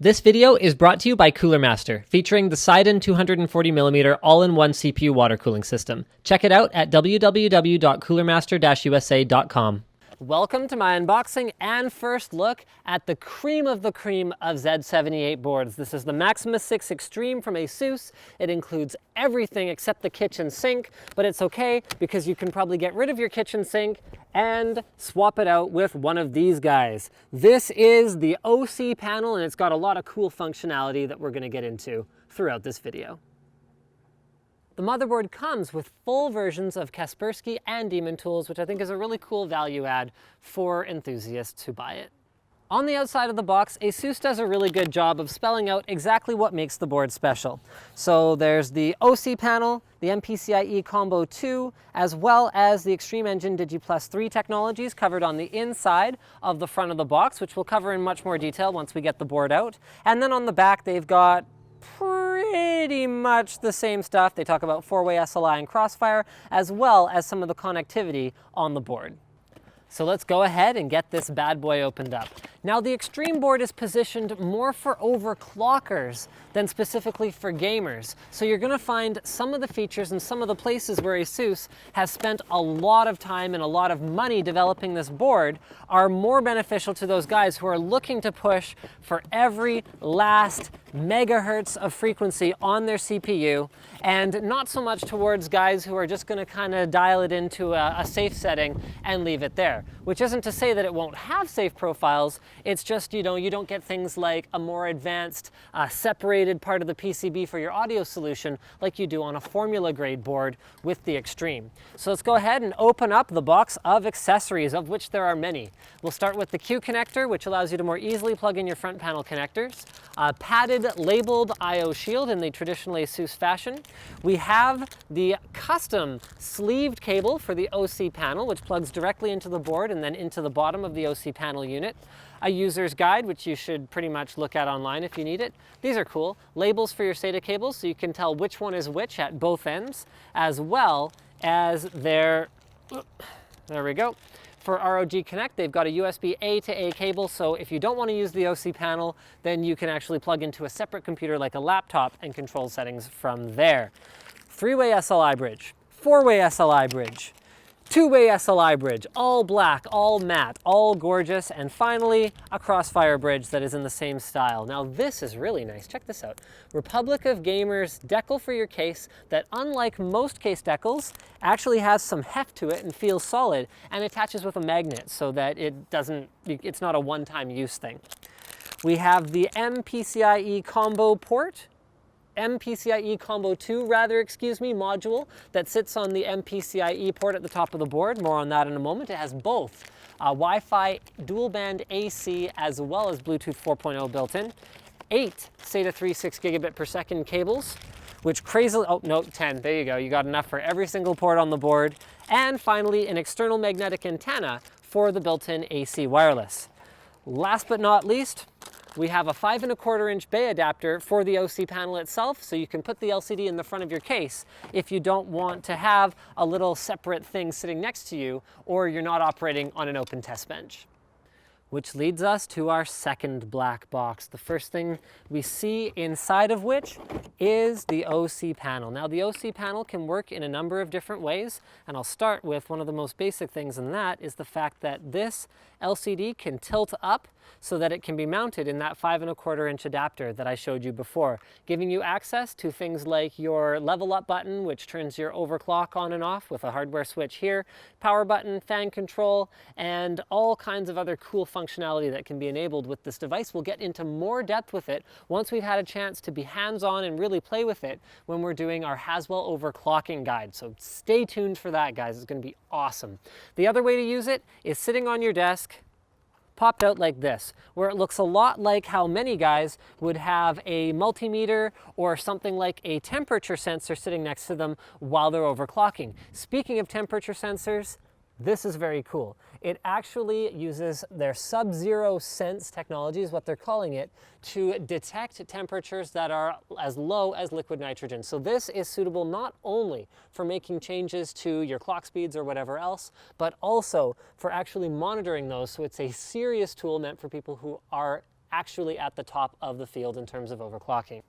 This video is brought to you by Cooler Master, featuring the Sidon 240mm all-in-one CPU water cooling system. Check it out at www.coolermaster-usa.com. Welcome to my unboxing and first look at the cream of Z78 boards. This is the Maximus VI Extreme from ASUS. It includes everything except the kitchen sink, but it's okay because you can probably get rid of your kitchen sink and swap it out with one of these guys. This is the OC panel, and it's got a lot of cool functionality that we're going to get into throughout this video. The motherboard comes with full versions of Kaspersky and Daemon tools, which I think is a really cool value add for enthusiasts who buy it. On the outside of the box, ASUS does a really good job of spelling out exactly what makes the board special. So there's the OC panel, the MPCIe Combo 2, as well as the Extreme Engine Digi+ 3 technologies covered on the inside of the front of the box, which we'll cover in much more detail once we get the board out. And then on the back, they've got pretty much the same stuff. They talk about 4-way SLI and Crossfire, as well as some of the connectivity on the board. So let's go ahead and get this bad boy opened up. Now, the Extreme board is positioned more for overclockers than specifically for gamers. So you're gonna find some of the features and some of the places where ASUS has spent a lot of time and a lot of money developing this board are more beneficial to those guys who are looking to push for every last megahertz of frequency on their CPU, and not so much towards guys who are just gonna kind of dial it into a safe setting and leave it there. Which isn't to say that it won't have safe profiles, it's just, you don't get things like a more advanced separated part of the PCB for your audio solution like you do on a formula grade board with the Extreme. So let's go ahead and open up the box of accessories, of which there are many. We'll start with the Q connector, which allows you to more easily plug in your front panel connectors. Padded labeled I/O shield in the traditional ASUS fashion. We have the custom sleeved cable for the OC panel, which plugs directly into the board and then into the bottom of the OC panel unit. A user's guide, which you should pretty much look at online if you need it. These are cool. Labels for your SATA cables, so you can tell which one is which at both ends, as well as there we go. For ROG Connect, they've got a USB A to A cable, so if you don't want to use the OC panel, then you can actually plug into a separate computer like a laptop and control settings from there. 3-way SLI bridge, 4-way SLI bridge, 2-way SLI bridge, all black, all matte, all gorgeous, and finally a Crossfire bridge that is in the same style. Now this is really nice, check this out. Republic of Gamers decal for your case that, unlike most case decals, actually has some heft to it and feels solid, and attaches with a magnet so that it's not a one-time use thing. We have the MPCIe Combo port, MPCIe Combo 2 module that sits on the MPCIe port at the top of the board. More on that in a moment. It has both Wi-Fi dual band AC as well as Bluetooth 4.0 built in. 8 SATA 3 6 gigabit per second cables, which crazily, oh no, 10, there you go. You got enough for every single port on the board. And finally, an external magnetic antenna for the built-in AC wireless. Last but not least, we have a 5¼ bay adapter for the OC panel itself, so you can put the LCD in the front of your case if you don't want to have a little separate thing sitting next to you, or you're not operating on an open test bench. Which leads us to our second black box. The first thing we see inside of which is the OC panel. Now, the OC panel can work in a number of different ways, and I'll start with one of the most basic things, and that is the fact that this LCD can tilt up so that it can be mounted in that 5¼ adapter that I showed you before, giving you access to things like your level up button, which turns your overclock on and off with a hardware switch here, power button, fan control, and all kinds of other cool functionality that can be enabled with this device. We'll get into more depth with it once we've had a chance to be hands-on and really play with it when we're doing our Haswell overclocking guide. So stay tuned for that, guys. It's going to be awesome. The other way to use it is sitting on your desk, popped out like this, where it looks a lot like how many guys would have a multimeter or something like a temperature sensor sitting next to them while they're overclocking. Speaking of temperature sensors, this is very cool. It actually uses their Sub-Zero Sense technology, is what they're calling it, to detect temperatures that are as low as liquid nitrogen. So this is suitable not only for making changes to your clock speeds or whatever else, but also for actually monitoring those. So it's a serious tool meant for people who are actually at the top of the field in terms of overclocking.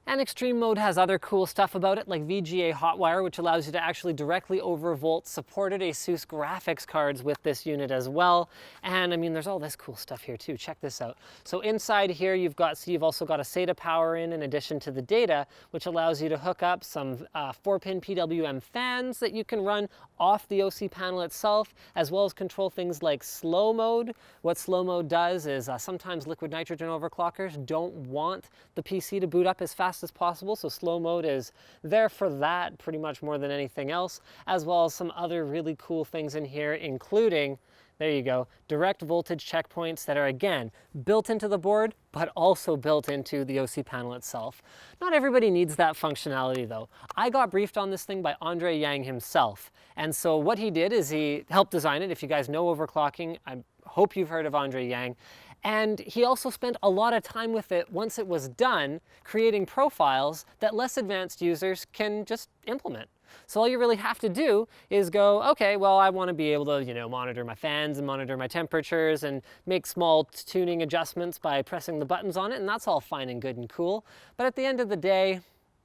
And Extreme Mode has other cool stuff about it, like VGA Hotwire, which allows you to actually directly overvolt supported ASUS graphics cards with this unit as well. And I mean, there's all this cool stuff here too. Check this out. So inside here, you've also got a SATA power in addition to the data, which allows you to hook up some 4-pin PWM fans that you can run off the OC panel itself, as well as control things like slow mode. What slow mode does is sometimes liquid nitrogen overclockers don't want the PC to boot up as fast as possible, so slow mode is there for that pretty much more than anything else, as well as some other really cool things in here, including, there you go, direct voltage checkpoints that are, again, built into the board, but also built into the OC panel itself. Not everybody needs that functionality though. I got briefed on this thing by Andre Yang himself, and so what he did is he helped design it. If you guys know overclocking, I hope you've heard of Andre Yang. And he also spent a lot of time with it once it was done, creating profiles that less advanced users can just implement. So all you really have to do is go, okay, well, I want to be able to, monitor my fans and monitor my temperatures and make small tuning adjustments by pressing the buttons on it, and that's all fine and good and cool. But at the end of the day,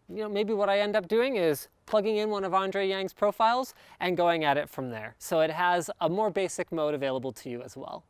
maybe what I end up doing is plugging in one of Andre Yang's profiles and going at it from there. So it has a more basic mode available to you as well.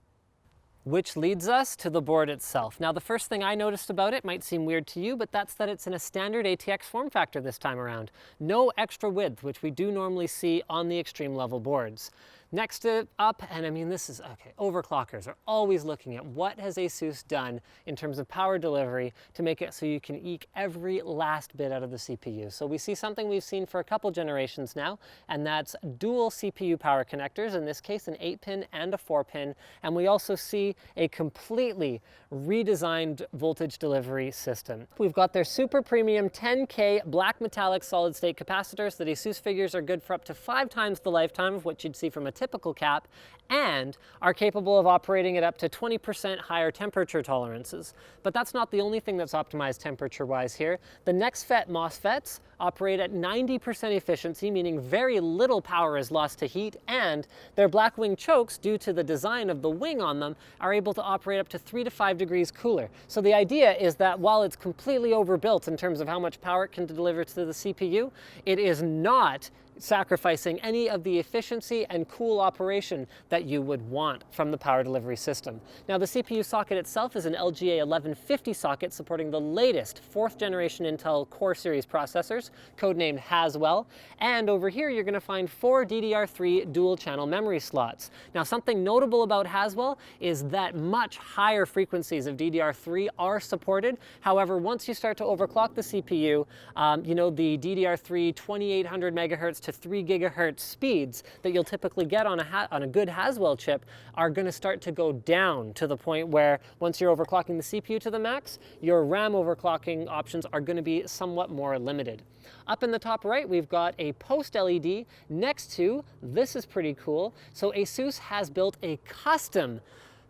Which leads us to the board itself. Now, the first thing I noticed about it might seem weird to you, but that's that it's in a standard ATX form factor this time around. No extra width, which we do normally see on the extreme level boards. Next up, and I mean, this is, okay, overclockers are always looking at what has ASUS done in terms of power delivery to make it so you can eke every last bit out of the CPU. So we see something we've seen for a couple generations now, and that's dual CPU power connectors, in this case an 8-pin and a 4-pin, and we also see a completely redesigned voltage delivery system. We've got their super premium 10K black metallic solid state capacitors that ASUS figures are good for up to 5 times the lifetime of what you'd see from a typical cap, and are capable of operating at up to 20% higher temperature tolerances. But that's not the only thing that's optimized temperature-wise here. The NextFET MOSFETs operate at 90% efficiency, meaning very little power is lost to heat, and their Blackwing chokes, due to the design of the wing on them, are able to operate up to 3 to 5 degrees cooler. So the idea is that while it's completely overbuilt in terms of how much power it can deliver to the CPU, it is not sacrificing any of the efficiency and cool operation that you would want from the power delivery system. Now, the CPU socket itself is an LGA 1150 socket supporting the latest 4th generation Intel Core series processors, codenamed Haswell, and over here you're going to find 4 DDR3 dual channel memory slots. Now, something notable about Haswell is that much higher frequencies of DDR3 are supported. However, once you start to overclock the CPU, the DDR3 2800 megahertz to 3 gigahertz speeds that you'll typically get on a good Haswell chip are going to start to go down to the point where once you're overclocking the CPU to the max, your RAM overclocking options are going to be somewhat more limited. Up in the top right, we've got a post LED next to, this is pretty cool, so ASUS has built a custom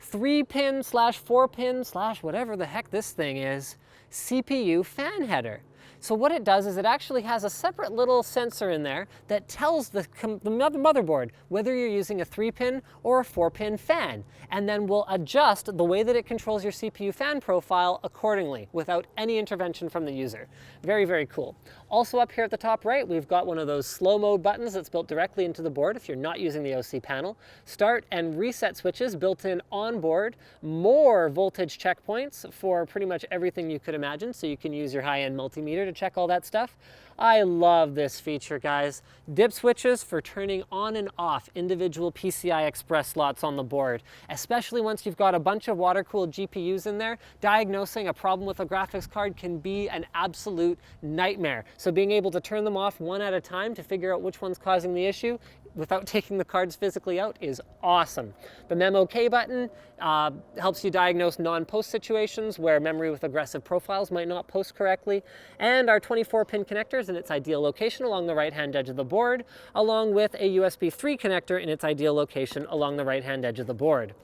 3-pin / 4-pin / whatever the heck this thing is, CPU fan header. So what it does is it actually has a separate little sensor in there that tells the motherboard whether you're using a 3-pin or a 4-pin fan, and then will adjust the way that it controls your CPU fan profile accordingly without any intervention from the user. Very, very cool. Also up here at the top right, we've got one of those slow mode buttons that's built directly into the board if you're not using the OC panel. Start and reset switches built in on board. More voltage checkpoints for pretty much everything you could imagine, so you can use your high-end multimeter to check all that stuff. I love this feature, guys. Dip switches for turning on and off individual PCI Express slots on the board, especially once you've got a bunch of water-cooled GPUs in there. Diagnosing a problem with a graphics card can be an absolute nightmare. So being able to turn them off one at a time to figure out which one's causing the issue without taking the cards physically out is awesome. The MEMOK button helps you diagnose non-post situations where memory with aggressive profiles might not post correctly, and our 24-pin connectors in its ideal location along the right-hand edge of the board, along with a USB 3 connector in its ideal location along the right-hand edge of the board.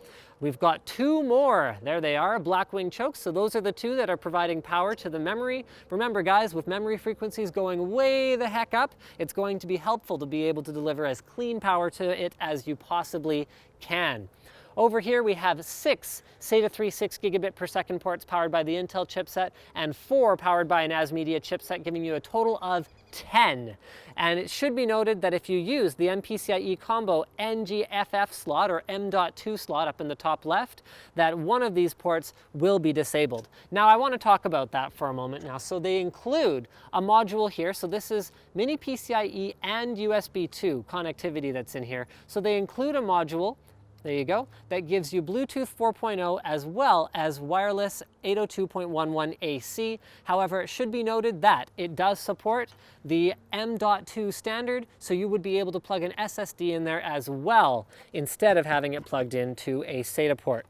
We've got 2 more, there they are, Blackwing chokes, so those are the 2 that are providing power to the memory. Remember guys, with memory frequencies going way the heck up, it's going to be helpful to be able to deliver as clean power to it as you possibly can. Over here we have 6 SATA 3 6 gigabit per second ports powered by the Intel chipset and 4 powered by an ASMedia chipset, giving you a total of 10. And it should be noted that if you use the MPCIe combo NGFF slot or M.2 slot up in the top left, that one of these ports will be disabled. Now I want to talk about that for a moment now. So they include a module here. So this is mini PCIe and USB 2 connectivity that's in here. So they include a module, there you go, that gives you Bluetooth 4.0 as well as wireless 802.11 AC. However, it should be noted that it does support the M.2 standard, so you would be able to plug an SSD in there as well instead of having it plugged into a SATA port.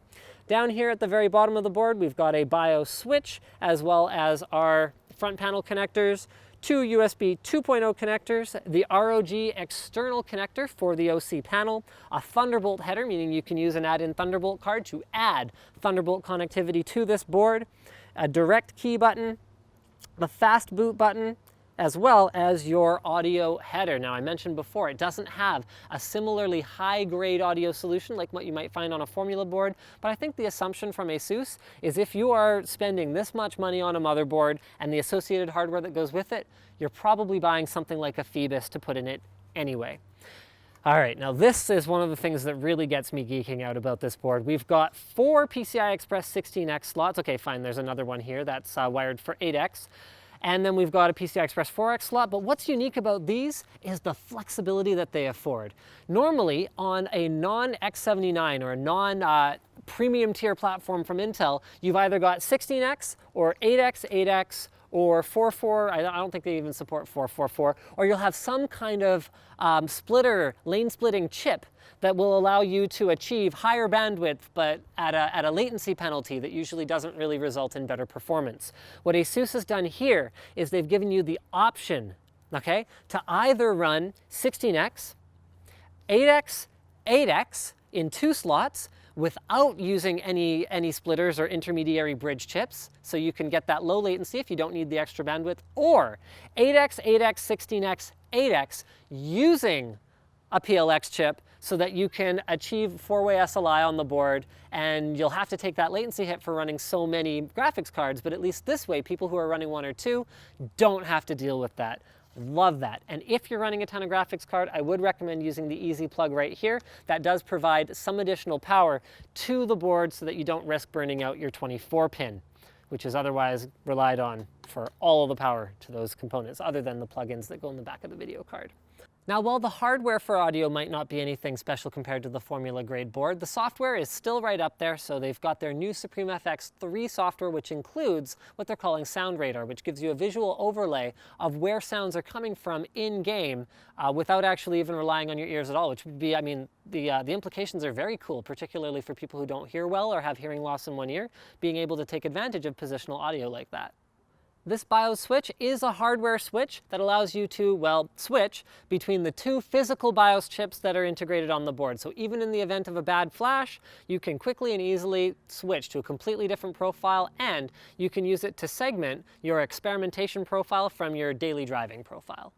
Down here at the very bottom of the board, we've got a BIOS switch as well as our front panel connectors, 2 USB 2.0 connectors, the ROG external connector for the OC panel, a Thunderbolt header, meaning you can use an add-in Thunderbolt card to add Thunderbolt connectivity to this board, a direct key button, the fast boot button, as well as your audio header. Now I mentioned before, it doesn't have a similarly high-grade audio solution like what you might find on a Formula board, but I think the assumption from ASUS is if you are spending this much money on a motherboard and the associated hardware that goes with it, you're probably buying something like a Phoebus to put in it anyway. All right, now this is one of the things that really gets me geeking out about this board. We've got 4 PCI Express 16X slots. Okay, fine, there's another one here that's wired for 8X. And then we've got a PCI Express 4X slot, but what's unique about these is the flexibility that they afford. Normally, on a non-X79 or a non-premium tier platform from Intel, you've either got 16X or 8X, 8X, or 4.4, I don't think they even support 4.4.4, or you'll have some kind of splitter, lane splitting chip that will allow you to achieve higher bandwidth, but at a latency penalty that usually doesn't really result in better performance. What ASUS has done here is they've given you the option, okay, to either run 16X, 8X, 8X in 2 slots, without using any splitters or intermediary bridge chips, so you can get that low latency if you don't need the extra bandwidth, or 8X, 8X, 16X, 8X using a PLX chip so that you can achieve 4-way SLI on the board, and you'll have to take that latency hit for running so many graphics cards, but at least this way, people who are running 1 or 2 don't have to deal with that. Love that. And if you're running a ton of graphics card, I would recommend using the easy plug right here. That does provide some additional power to the board so that you don't risk burning out your 24 pin, which is otherwise relied on for all of the power to those components, other than the plugins that go in the back of the video card. Now, while the hardware for audio might not be anything special compared to the Formula grade board, the software is still right up there. So they've got their new Supreme FX 3 software, which includes what they're calling Sound Radar, which gives you a visual overlay of where sounds are coming from in-game without actually even relying on your ears at all, which would be, I mean, the implications are very cool, particularly for people who don't hear well or have hearing loss in one ear, being able to take advantage of positional audio like that. This BIOS switch is a hardware switch that allows you to, well, switch between the 2 physical BIOS chips that are integrated on the board. So even in the event of a bad flash, you can quickly and easily switch to a completely different profile, and you can use it to segment your experimentation profile from your daily driving profile.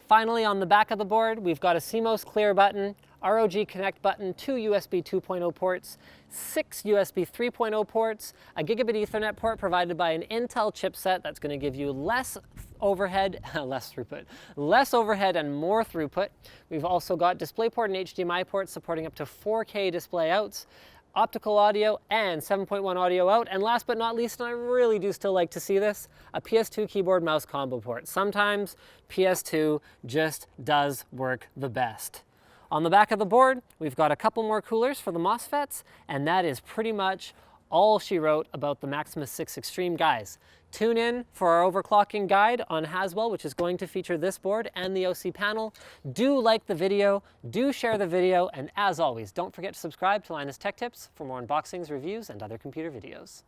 Finally, on the back of the board, we've got a CMOS clear button, ROG Connect button, 2 USB 2.0 ports, 6 USB 3.0 ports, a gigabit Ethernet port provided by an Intel chipset that's going to give you less overhead and more throughput. We've also got DisplayPort and HDMI ports supporting up to 4K display outs, optical audio and 7.1 audio out, and last but not least, and I really do still like to see this, a PS2 keyboard mouse combo port. Sometimes PS2 just does work the best. On the back of the board, we've got a couple more coolers for the MOSFETs, and that is pretty much all she wrote about the Maximus VI Extreme. Guys, tune in for our overclocking guide on Haswell, which is going to feature this board and the OC panel. Do like the video, do share the video, and as always, don't forget to subscribe to Linus Tech Tips for more unboxings, reviews, and other computer videos.